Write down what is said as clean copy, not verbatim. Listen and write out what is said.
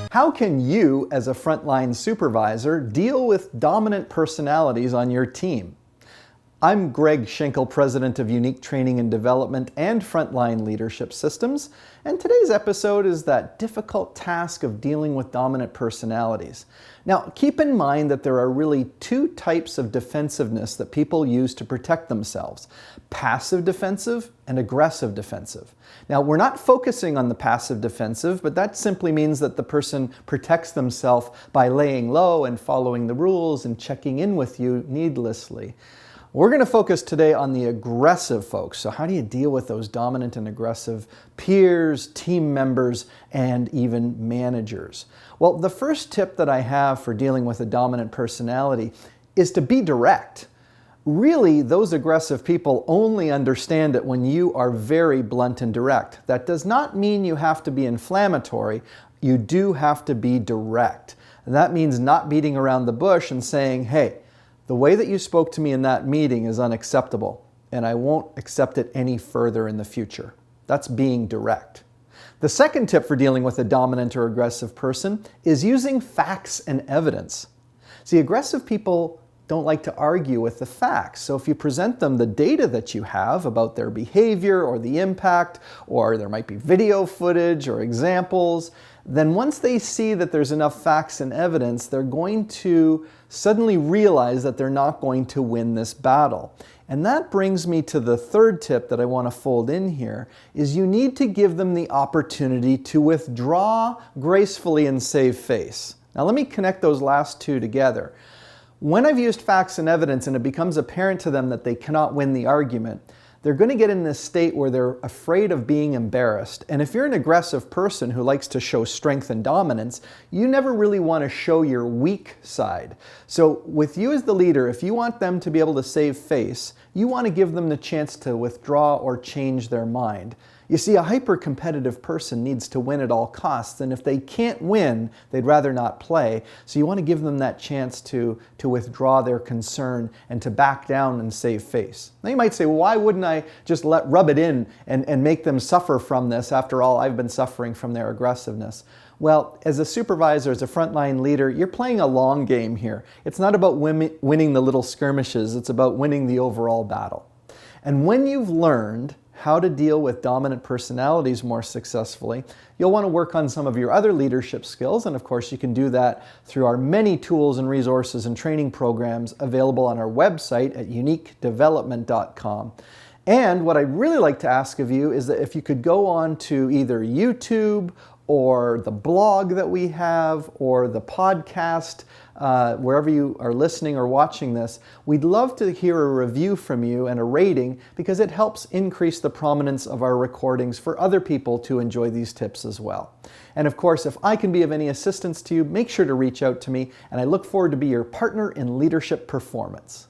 How can you, as a frontline supervisor, deal with dominant personalities on your team? I'm Greg Schenkel, President of Unique Training and Development and Frontline Leadership Systems, and today's episode is that difficult task of dealing with dominant personalities. Now, keep in mind that there are really two types of defensiveness that people use to protect themselves: passive defensive and aggressive defensive. Now, we're not focusing on the passive defensive, but that simply means that the person protects themselves by laying low and following the rules and checking in with you needlessly. We're going to focus today on the aggressive folks. So how do you deal with those dominant and aggressive peers, team members, and even managers? Well, the first tip that I have for dealing with a dominant personality is to be direct. Really, those aggressive people only understand it when you are very blunt and direct. That does not mean you have to be inflammatory. You do have to be direct. And that means not beating around the bush and saying, hey, the way that you spoke to me in that meeting is unacceptable, and I won't accept it any further in the future. That's being direct. The second tip for dealing with a dominant or aggressive person is using facts and evidence. See, aggressive people don't like to argue with the facts. So if you present them the data that you have about their behavior or the impact, or there might be video footage or examples, then once they see that there's enough facts and evidence, they're going to suddenly realize that they're not going to win this battle. And that brings me to the third tip that I want to fold in here, is you need to give them the opportunity to withdraw gracefully and save face. Now let me connect those last two together. When I've used facts and evidence and it becomes apparent to them that they cannot win the argument, they're going to get in this state where they're afraid of being embarrassed. And if you're an aggressive person who likes to show strength and dominance, you never really want to show your weak side. So with you as the leader, if you want them to be able to save face, you want to give them the chance to withdraw or change their mind. You see, a hyper-competitive person needs to win at all costs, and if they can't win, they'd rather not play. So you want to give them that chance to withdraw their concern and to back down and save face. Now you might say, well, why wouldn't I just rub it in and make them suffer from this? After all, I've been suffering from their aggressiveness. Well, as a supervisor, as a frontline leader, you're playing a long game here. It's not about winning the little skirmishes, it's about winning the overall battle. And when you've learned how to deal with dominant personalities more successfully, you'll want to work on some of your other leadership skills, and of course you can do that through our many tools and resources and training programs available on our website at uniquedevelopment.com. And what I'd really like to ask of you is that if you could go on to either YouTube or the blog that we have or the podcast, wherever you are listening or watching this, we'd love to hear a review from you and a rating, because it helps increase the prominence of our recordings for other people to enjoy these tips as well. And of course, if I can be of any assistance to you, make sure to reach out to me, and I look forward to be your partner in leadership performance.